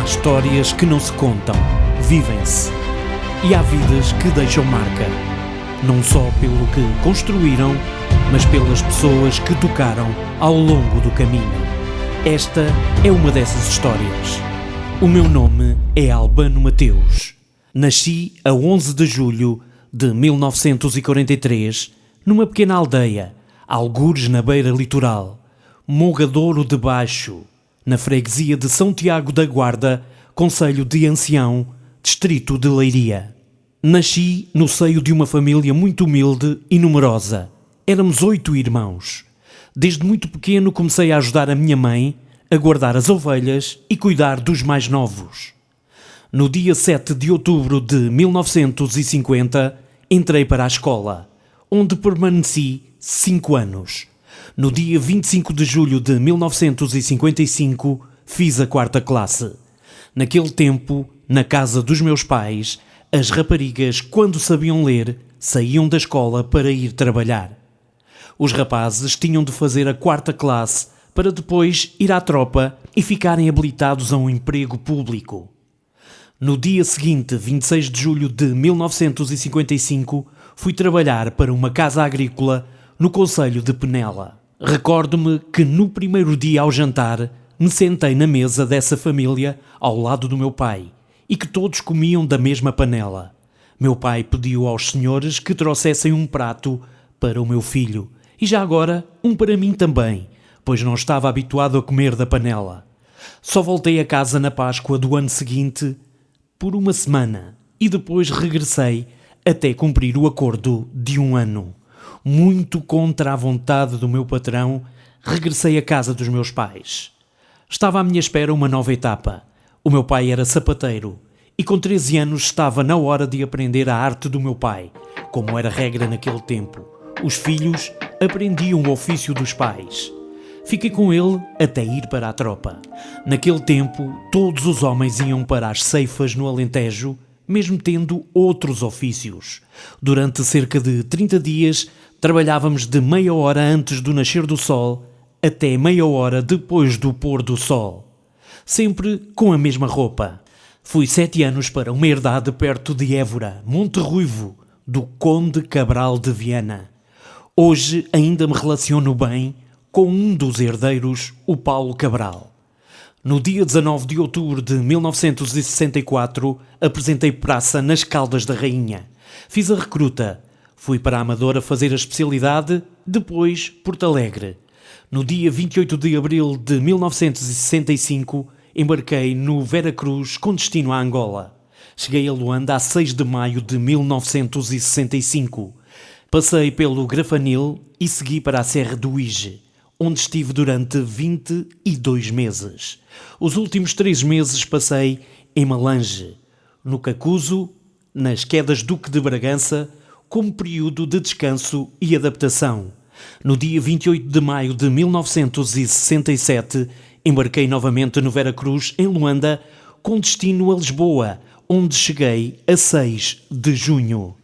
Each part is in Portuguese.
histórias que não se contam, vivem-se. E há vidas que deixam marca, não só pelo que construíram, mas pelas pessoas que tocaram ao longo do caminho. Esta é uma dessas histórias. O meu nome é Albano Mateus. Nasci a 11 de julho de 1943, numa pequena aldeia, algures na beira litoral, Mogadouro de Baixo, na freguesia de São Tiago da Guarda, concelho de Ancião, distrito de Leiria. Nasci no seio de uma família muito humilde e numerosa. Éramos 8 irmãos. Desde muito pequeno comecei a ajudar a minha mãe a guardar as ovelhas e cuidar dos mais novos. No dia 7 de outubro de 1950, entrei para a escola, onde permaneci 5 anos. No dia 25 de julho de 1955, fiz a 4ª classe. Naquele tempo, na casa dos meus pais, as raparigas, quando sabiam ler, saíam da escola para ir trabalhar. Os rapazes tinham de fazer a 4ª classe para depois ir à tropa e ficarem habilitados a um emprego público. No dia seguinte, 26 de julho de 1955, fui trabalhar para uma casa agrícola no concelho de Penela. Recordo-me que no primeiro dia ao jantar me sentei na mesa dessa família ao lado do meu pai e que todos comiam da mesma panela. Meu pai pediu aos senhores que trouxessem um prato para o meu filho e já agora um para mim também, pois não estava habituado a comer da panela. Só voltei a casa na Páscoa do ano seguinte por uma semana e depois regressei até cumprir o acordo de 1 ano. Muito contra a vontade do meu patrão, regressei à casa dos meus pais. Estava à minha espera uma nova etapa. O meu pai era sapateiro e com 13 anos estava na hora de aprender a arte do meu pai, como era regra naquele tempo. Os filhos aprendiam o ofício dos pais. Fiquei com ele até ir para a tropa. Naquele tempo, todos os homens iam para as ceifas no Alentejo, mesmo tendo outros ofícios. Durante cerca de 30 dias, trabalhávamos de meia hora antes do nascer do sol até meia hora depois do pôr do sol. Sempre com a mesma roupa. Fui 7 anos para uma herdade perto de Évora, Monte Ruivo, do Conde Cabral de Viana. Hoje ainda me relaciono bem com um dos herdeiros, o Paulo Cabral. No dia 19 de outubro de 1964, apresentei praça nas Caldas da Rainha. Fiz a recruta. Fui para a Amadora fazer a especialidade, depois Porto Alegre. No dia 28 de abril de 1965, embarquei no Veracruz com destino a Angola. Cheguei a Luanda a 6 de maio de 1965. Passei pelo Grafanil e segui para a Serra do Ige, onde estive durante 22 meses. Os últimos 3 meses passei em Malange, no Cacuzo, nas Quedas Duque de Bragança, como período de descanso e adaptação. No dia 28 de maio de 1967, embarquei novamente no Veracruz, em Luanda, com destino a Lisboa, onde cheguei a 6 de junho.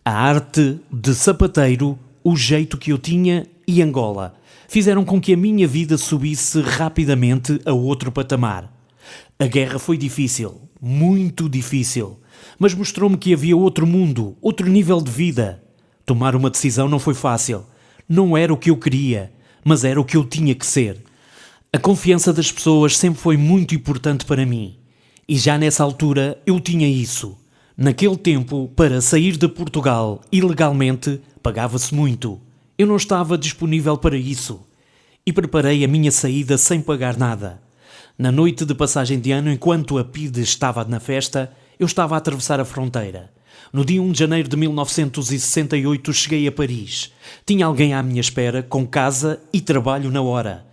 A arte de sapateiro, o jeito que eu tinha e Angola fizeram com que a minha vida subisse rapidamente a outro patamar. A guerra foi difícil, muito difícil, mas mostrou-me que havia outro mundo, outro nível de vida. Tomar uma decisão não foi fácil. Não era o que eu queria, mas era o que eu tinha que ser. A confiança das pessoas sempre foi muito importante para mim. E já nessa altura eu tinha isso. Naquele tempo, para sair de Portugal ilegalmente, pagava-se muito. Eu não estava disponível para isso. E preparei a minha saída sem pagar nada. Na noite de passagem de ano, enquanto a PIDE estava na festa, eu estava a atravessar a fronteira. No dia 1 de janeiro de 1968 cheguei a Paris. Tinha alguém à minha espera, com casa e trabalho na hora.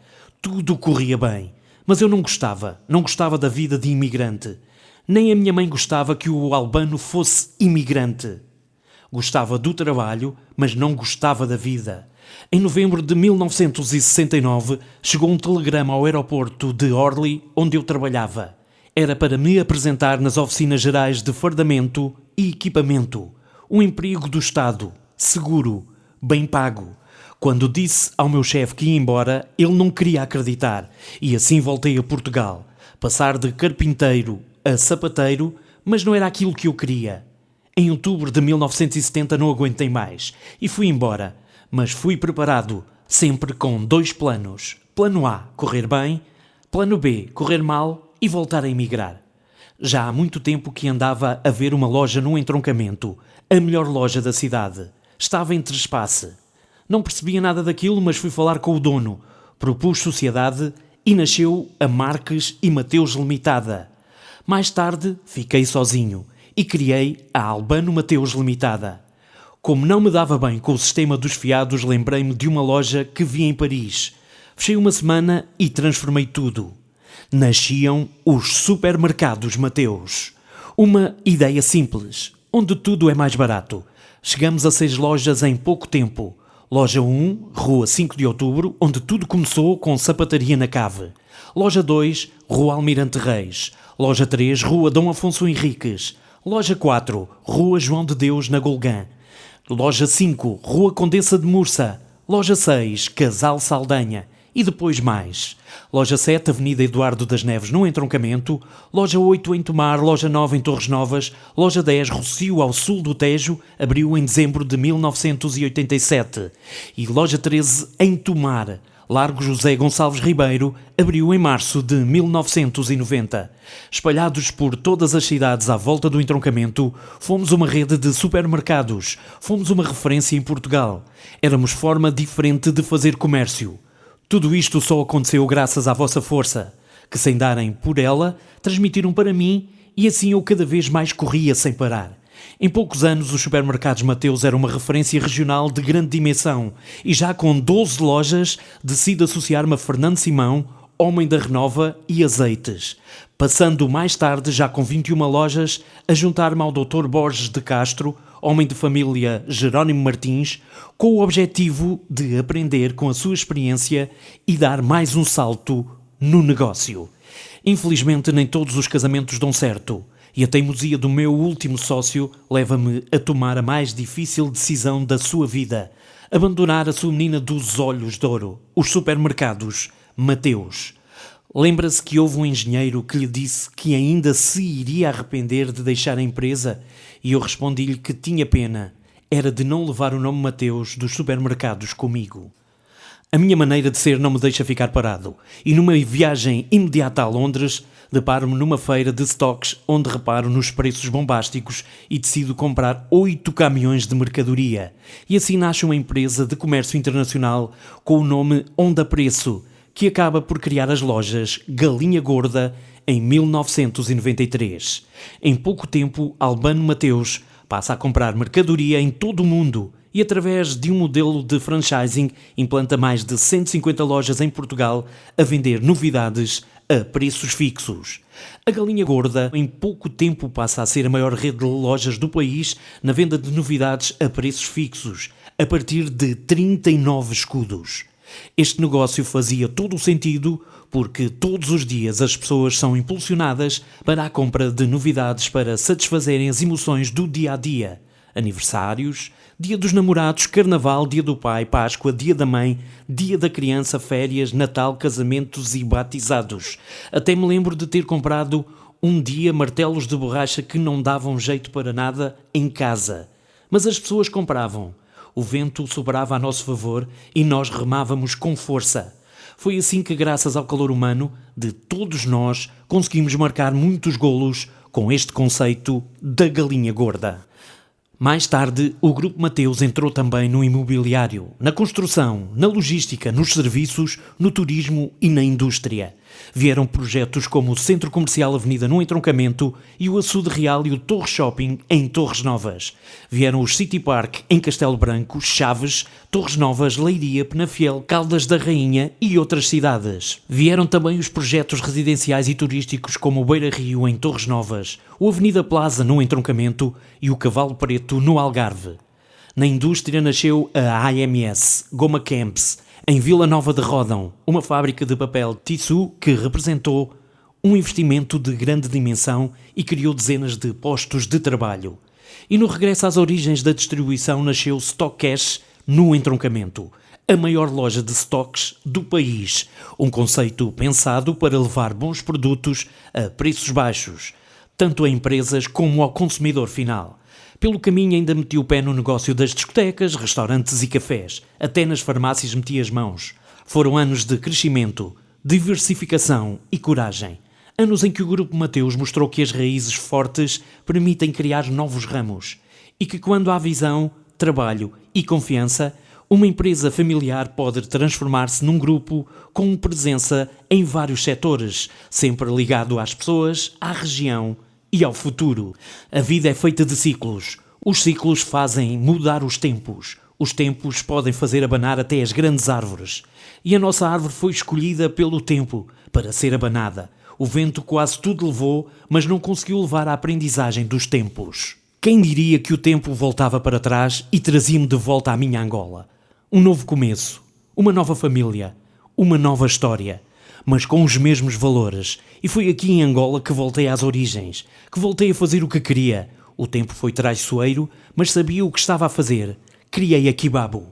Tudo corria bem, mas eu não gostava da vida de imigrante. Nem a minha mãe gostava que o Albano fosse imigrante. Gostava do trabalho, mas não gostava da vida. Em novembro de 1969, chegou um telegrama ao aeroporto de Orly, onde eu trabalhava. Era para me apresentar nas oficinas gerais de fardamento e equipamento. Um emprego do Estado, seguro, bem pago. Quando disse ao meu chefe que ia embora, ele não queria acreditar e assim voltei a Portugal. Passar de carpinteiro a sapateiro, mas não era aquilo que eu queria. Em outubro de 1970 não aguentei mais e fui embora, mas fui preparado, sempre com 2 planos. Plano A, correr bem. Plano B, correr mal e voltar a emigrar. Já há muito tempo que andava a ver uma loja num entroncamento, a melhor loja da cidade. Estava em trespasse. Não percebia nada daquilo, mas fui falar com o dono. Propus sociedade e nasceu a Marques e Mateus Limitada. Mais tarde fiquei sozinho e criei a Albano Mateus Limitada. Como não me dava bem com o sistema dos fiados, lembrei-me de uma loja que vi em Paris. Fechei uma semana e transformei tudo. Nasciam os Supermercados Mateus. Uma ideia simples, onde tudo é mais barato. Chegamos a 6 lojas em pouco tempo. Loja 1, Rua 5 de Outubro, onde tudo começou com sapataria na cave. Loja 2, Rua Almirante Reis. Loja 3, Rua Dom Afonso Henriques. Loja 4, Rua João de Deus, na Golgã. Loja 5, Rua Condessa de Mursa. Loja 6, Casal Saldanha. E depois mais. Loja 7, Avenida Eduardo das Neves, no entroncamento. Loja 8, em Tomar. Loja 9, em Torres Novas. Loja 10, Rossio, ao sul do Tejo, abriu em dezembro de 1987. E Loja 13, em Tomar, Largo José Gonçalves Ribeiro, abriu em março de 1990. Espalhados por todas as cidades à volta do entroncamento, fomos uma rede de supermercados. Fomos uma referência em Portugal. Éramos forma diferente de fazer comércio. Tudo isto só aconteceu graças à vossa força, que sem darem por ela, transmitiram para mim e assim eu cada vez mais corria sem parar. Em poucos anos os Supermercados Mateus eram uma referência regional de grande dimensão e já com 12 lojas decido associar-me a Fernando Simão, homem da Renova e azeites. Passando mais tarde, já com 21 lojas, a juntar-me ao Dr. Borges de Castro, homem de família Jerónimo Martins, com o objetivo de aprender com a sua experiência e dar mais um salto no negócio. Infelizmente nem todos os casamentos dão certo e a teimosia do meu último sócio leva-me a tomar a mais difícil decisão da sua vida: abandonar a sua menina dos olhos de ouro, os Supermercados Mateus. Lembra-se que houve um engenheiro que lhe disse que ainda se iria arrepender de deixar a empresa e eu respondi-lhe que tinha pena, era de não levar o nome Mateus dos supermercados comigo. A minha maneira de ser não me deixa ficar parado e numa viagem imediata a Londres deparo-me numa feira de stocks onde reparo nos preços bombásticos e decido comprar 8 caminhões de mercadoria. E assim nasce uma empresa de comércio internacional com o nome Onda Preço, que acaba por criar as lojas Galinha Gorda em 1993. Em pouco tempo, Albano Mateus passa a comprar mercadoria em todo o mundo e, através de um modelo de franchising, implanta mais de 150 lojas em Portugal a vender novidades a preços fixos. A Galinha Gorda, em pouco tempo, passa a ser a maior rede de lojas do país na venda de novidades a preços fixos, a partir de 39 escudos. Este negócio fazia todo o sentido porque todos os dias as pessoas são impulsionadas para a compra de novidades para satisfazerem as emoções do dia-a-dia. Aniversários, Dia dos Namorados, Carnaval, Dia do Pai, Páscoa, Dia da Mãe, Dia da Criança, férias, Natal, casamentos e batizados. Até me lembro de ter comprado um dia martelos de borracha que não davam jeito para nada em casa. Mas as pessoas compravam. O vento sobrava a nosso favor e nós remávamos com força. Foi assim que, graças ao calor humano de todos nós, conseguimos marcar muitos golos com este conceito da Galinha Gorda. Mais tarde, o Grupo Mateus entrou também no imobiliário, na construção, na logística, nos serviços, no turismo e na indústria. Vieram projetos como o Centro Comercial Avenida no Entroncamento e o Açude Real e o Torre Shopping em Torres Novas. Vieram os City Park em Castelo Branco, Chaves, Torres Novas, Leiria, Penafiel, Caldas da Rainha e outras cidades. Vieram também os projetos residenciais e turísticos como o Beira Rio em Torres Novas, o Avenida Plaza no Entroncamento e o Cavalo Preto no Algarve. Na indústria nasceu a AMS, Goma Camps, em Vila Nova de Ródão, uma fábrica de papel tissu que representou um investimento de grande dimensão e criou dezenas de postos de trabalho. E no regresso às origens da distribuição nasceu Stock Cash no Entroncamento, a maior loja de stocks do país. Um conceito pensado para levar bons produtos a preços baixos, tanto a empresas como ao consumidor final. Pelo caminho ainda meti o pé no negócio das discotecas, restaurantes e cafés. Até nas farmácias meti as mãos. Foram anos de crescimento, diversificação e coragem. Anos em que o Grupo Mateus mostrou que as raízes fortes permitem criar novos ramos e que quando há visão, trabalho e confiança, uma empresa familiar pode transformar-se num grupo com presença em vários setores, sempre ligado às pessoas, à região e ao futuro. A vida é feita de ciclos. Os ciclos fazem mudar os tempos. Os tempos podem fazer abanar até as grandes árvores. E a nossa árvore foi escolhida pelo tempo para ser abanada. O vento quase tudo levou, mas não conseguiu levar a aprendizagem dos tempos. Quem diria que o tempo voltava para trás e trazia-me de volta à minha Angola? Um novo começo, uma nova família, uma nova história, mas com os mesmos valores. E foi aqui em Angola que voltei às origens, que voltei a fazer o que queria. O tempo foi traiçoeiro, mas sabia o que estava a fazer. Criei a Kibabo,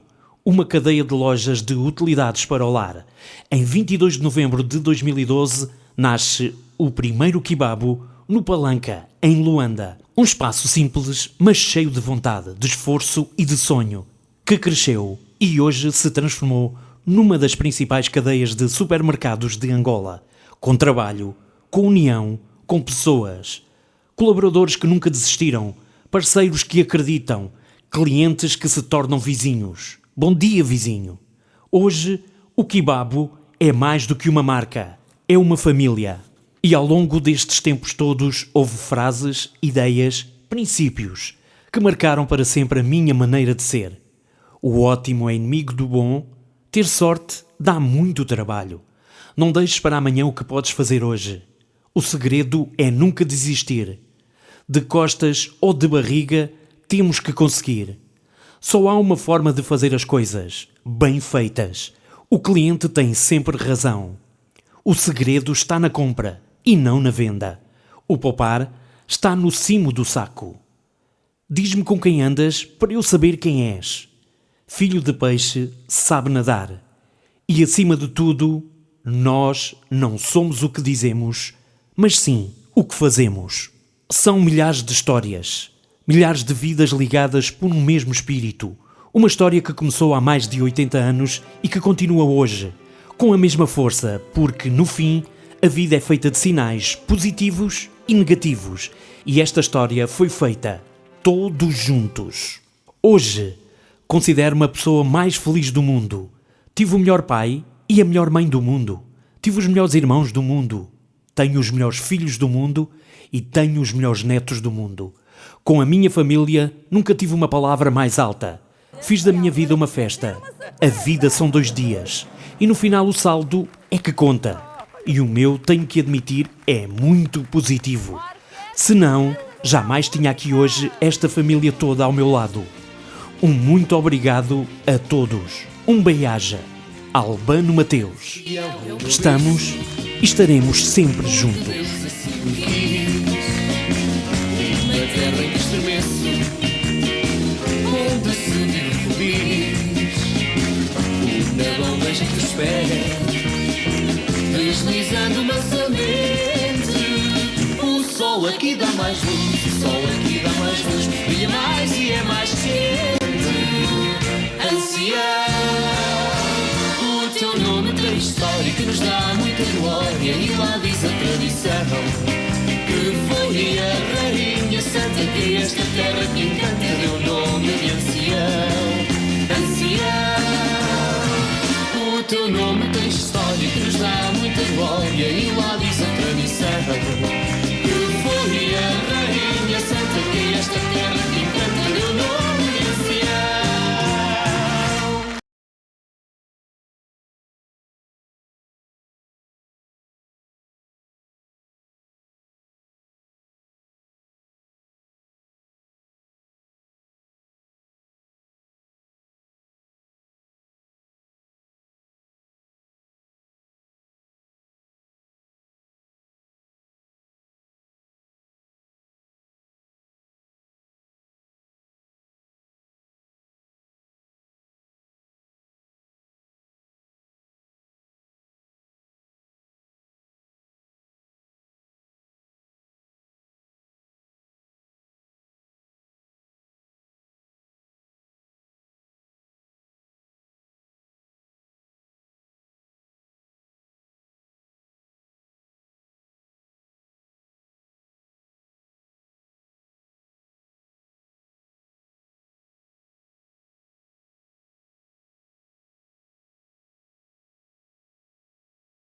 uma cadeia de lojas de utilidades para o lar. Em 22 de novembro de 2012, nasce o primeiro Kibabo no Palanca, em Luanda. Um espaço simples, mas cheio de vontade, de esforço e de sonho, que cresceu e hoje se transformou numa das principais cadeias de supermercados de Angola, com trabalho, com união, com pessoas, colaboradores que nunca desistiram, parceiros que acreditam, clientes que se tornam vizinhos. Bom dia, vizinho! Hoje, o Kibabo é mais do que uma marca, é uma família. E ao longo destes tempos todos houve frases, ideias, princípios que marcaram para sempre a minha maneira de ser. O ótimo é inimigo do bom. Ter sorte dá muito trabalho. Não deixes para amanhã o que podes fazer hoje. O segredo é nunca desistir. De costas ou de barriga, temos que conseguir. Só há uma forma de fazer as coisas, bem feitas. O cliente tem sempre razão. O segredo está na compra e não na venda. O poupar está no cimo do saco. Diz-me com quem andas para eu saber quem és. Filho de peixe sabe nadar. E acima de tudo, nós não somos o que dizemos, mas sim o que fazemos. São milhares de histórias, milhares de vidas ligadas por um mesmo espírito. Uma história que começou há mais de 80 anos e que continua hoje, com a mesma força, porque, no fim, a vida é feita de sinais positivos e negativos. E esta história foi feita todos juntos. Hoje, considero-me a pessoa mais feliz do mundo. Tive o melhor pai e a melhor mãe do mundo. Tive os melhores irmãos do mundo. Tenho os melhores filhos do mundo e tenho os melhores netos do mundo. Com a minha família, nunca tive uma palavra mais alta. Fiz da minha vida uma festa. A vida são 2 dias. E no final o saldo é que conta. E o meu, tenho que admitir, é muito positivo. Senão, jamais tinha aqui hoje esta família toda ao meu lado. Um muito obrigado a todos. Um bem-aja. Albano Mateus. Estamos e estaremos sempre juntos. Uma terra em que estremeço, onde se vive feliz. O nebão vejo que te espera, deslizando mansamente. O sol aqui dá mais luz, o sol aqui dá mais luz, brilha mais e é mais quente. Ancião, o teu nome tem história que nos dá muita glória. E lá diz a tradição que foi a rainha santa que esta terra que encanta deu o nome de ancião. Ancião, o teu nome tem história que nos dá muita glória. E lá diz a tradição